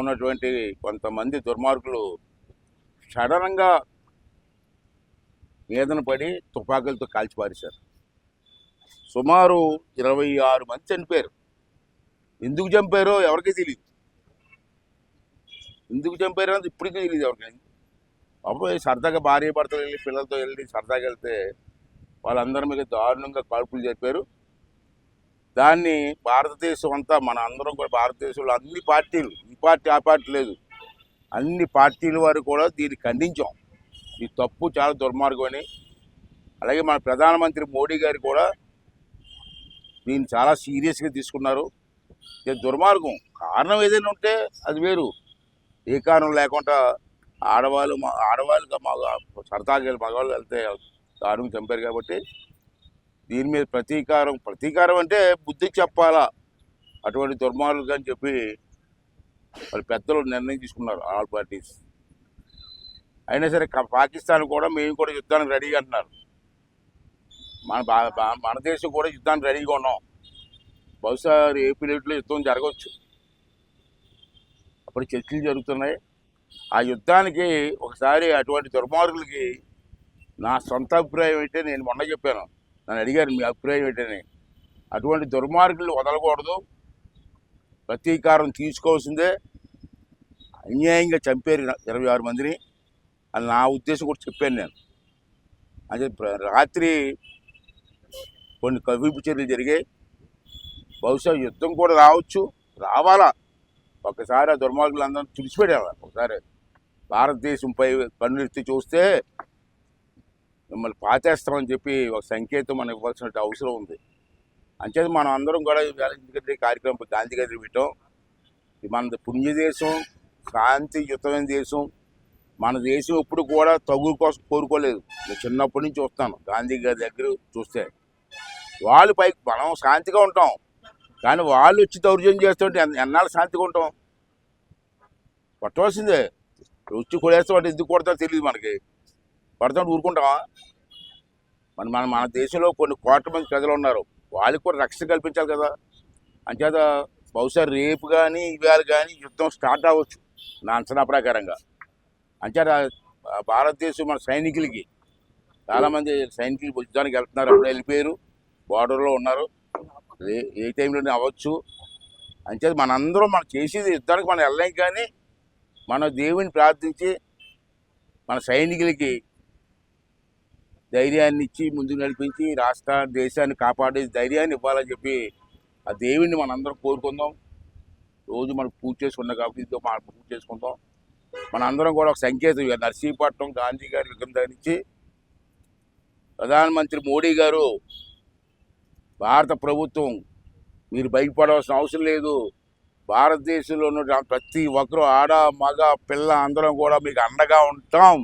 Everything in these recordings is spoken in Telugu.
ఉన్నటువంటి కొంతమంది దుర్మార్గులు సడన్గా మీదన పడి తుపాకులతో కాల్చిపారేశారు. సుమారు 26 మంది చనిపోయారు. ఎందుకు చంపారో ఎవరికీ తెలియదు. ఎందుకు చంపారో అని ఇప్పటికీ తెలియదు ఎవరికైనా. అప్పుడు సరదాగా భార్య భర్తలు వెళ్ళి పిల్లలతో వెళ్ళి సరదాగా వెళ్తే వాళ్ళందరి మీద దారుణంగా కాల్పులు చెప్పారు. దాన్ని భారతదేశం అంతా, మన అందరం కూడా భారతదేశంలో అన్ని పార్టీలు, ఈ పార్టీ ఆ పార్టీ లేదు, అన్ని పార్టీల వారు కూడా దీన్ని ఖండించాం. ఈ తప్పు చాలా దుర్మార్గం అని. అలాగే మన ప్రధానమంత్రి మోడీ గారు కూడా దీన్ని చాలా సీరియస్గా తీసుకున్నారు. ఇది దుర్మార్గం. కారణం ఏదైనా ఉంటే అది వేరు. ఏ కారణం లేకుండా ఆడవాళ్ళుగా సరదాగా మగవాళ్ళు వెళ్తే దారుణంగా చంపారు. కాబట్టి దీని మీద ప్రతీకారం అంటే బుద్ధి చెప్పాలా అటువంటి దుర్మార్గులు అని చెప్పి వాళ్ళ పెద్దలు నిర్ణయం తీసుకున్నారు, ఆల్ పార్టీస్. అయినా సరే పాకిస్తాన్ కూడా మేము కూడా యుద్ధానికి రెడీగా అంటున్నారు. మన దేశం కూడా యుద్ధానికి రెడీగా ఉన్నాం. బహుశా ఏపీలో యుద్ధం జరగవచ్చు. అప్పుడు చర్చలు జరుగుతున్నాయి. ఆ యుద్ధానికి ఒకసారి అటువంటి దుర్మార్గులకి నా సొంత అభిప్రాయం ఏంటంటే, నేను మొన్న చెప్పాను, నన్ను అడిగారు మీ అభిప్రాయం ఏంటని. అటువంటి దుర్మార్గులు వదలకూడదు, ప్రతీకారం తీసుకోవాల్సిందే. అన్యాయంగా చంపారు 26 మందిని అని నా ఉద్దేశం కూడా చెప్పాను నేను. అదే రాత్రి కొన్ని కవింపు చర్యలు జరిగాయి. బహుశా యుద్ధం కూడా రావాలా. ఒకసారి ఆ దుర్మార్గులు అందరం తుడిచిపెట్టాలి. ఒకసారి భారతదేశంపై కన్నులెత్తి చూస్తే మిమ్మల్ని పాతేస్తామని చెప్పి ఒక సంకేతం మనం ఇవ్వాల్సిన అవసరం ఉంది. అంచేది మనం అందరం కూడా ఎందుకంటే కార్యక్రమం గాంధీ గారి పెట్టాం. మన పుణ్యదేశం, శాంతియుతమైన దేశం. మన దేశం ఎప్పుడు కూడా తగుల కోసం కోరుకోలేదు. నేను చిన్నప్పటి నుంచి చూస్తాను గాంధీ గారి దగ్గర చూస్తే. వాళ్ళు పైకి మనం శాంతిగా ఉంటాం, కానీ వాళ్ళు వచ్చి దౌర్జన్యం చేస్తుంటే ఎన్నాళ్ళు శాంతిగా ఉంటాం? కొట్టవలసిందే. వచ్చి కొడేస్తామంటే ఎందుకు కొడతారో తెలియదు మనకి. కొడతామంటే ఊరుకుంటామా? మన దేశంలో కొన్ని కోట్ల మంది ప్రజలు ఉన్నారు. వాళ్ళకి కూడా రక్షణ కల్పించాలి కదా. అంచేత బహుశా రేపు కానీ ఇవాళ కానీ యుద్ధం స్టార్ట్ అవ్వచ్చు నా అంచనా ప్రకారంగా. అంచేత భారతదేశం మన సైనికులకి చాలామంది సైనికులు యుద్ధానికి వెళ్తున్నారు. అప్పుడు వెళ్ళిపోయారు, బార్డర్లో ఉన్నారు. ఏ టైంలోనే అవ్వచ్చు. అంచేత మనందరం మనం చేసేది యుద్ధానికి మనం వెళ్ళలేం, కానీ మన దేవుని ప్రార్థించి మన సైనికులకి ధైర్యాన్ని ఇచ్చి ముందుకు నడిపించి దేశాన్ని కాపాడే ధైర్యాన్ని ఇవ్వాలని చెప్పి ఆ దేవుడిని మనందరం కోరుకుందాం. రోజు మనం పూజ చేసుకున్నాం కాబట్టి ఇదో మనం పూజ చేసుకుందాం. మనందరం కూడా ఒక సంకేతం. నర్సీపట్నం గాంధీ గారి విగ్రహం ధరించి ప్రధానమంత్రి మోడీ గారు, భారత ప్రభుత్వం మీరు భయపడవలసిన అవసరం లేదు, భారతదేశంలో ఉన్న ప్రతి ఒక్కరూ ఆడ మగ పిల్ల అందరం కూడా మీకు అండగా ఉంటాం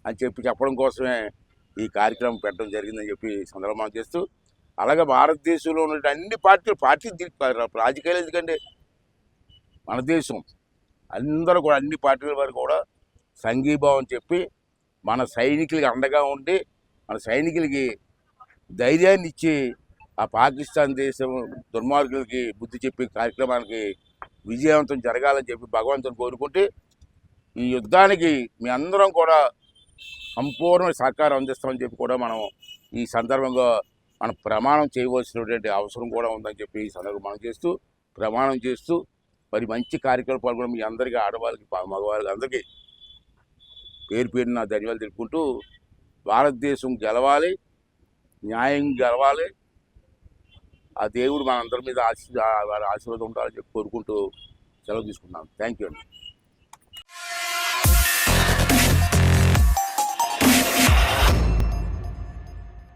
అని చెప్పడం కోసమే ఈ కార్యక్రమం పెట్టడం జరిగిందని చెప్పి సందర్భం చేస్తూ, అలాగే భారతదేశంలో ఉన్న అన్ని పార్టీలు రాజకీయాలు ఎందుకంటే మన దేశం అందరూ కూడా అన్ని పార్టీల వారు కూడా సంఘీభావం చెప్పి మన సైనికులకి అండగా ఉండి మన సైనికులకి ధైర్యాన్ని ఇచ్చి ఆ పాకిస్తాన్ దేశం దుర్మార్గులకి బుద్ధి చెప్పే కార్యక్రమానికి విజయవంతం జరగాలని చెప్పి భగవంతుని కోరుకుంటే, ఈ యుద్ధానికి మీ అందరం కూడా సంపూర్ణ సహకారం అందిస్తామని చెప్పి కూడా మనం ఈ సందర్భంగా మనం ప్రమాణం చేయవలసినటువంటి అవసరం కూడా ఉందని చెప్పి ఈ సందర్భంగా మనం ప్రమాణం చేస్తూ మరి మంచి కార్యక్రమాలు పాల్గొనడం మీ అందరికీ, ఆడవాళ్ళకి మగవాళ్ళకి అందరికీ పేరు నా ధన్యవాదాలు తెలుపుకుంటూ, భారతదేశం గెలవాలి, న్యాయం గెలవాలి, ఆ దేవుడు మనందరి మీద ఆశీర్వాదం ఉండాలని చెప్పి కోరుకుంటూ సెలవు తీసుకున్నాను. థ్యాంక్ యూ అండి.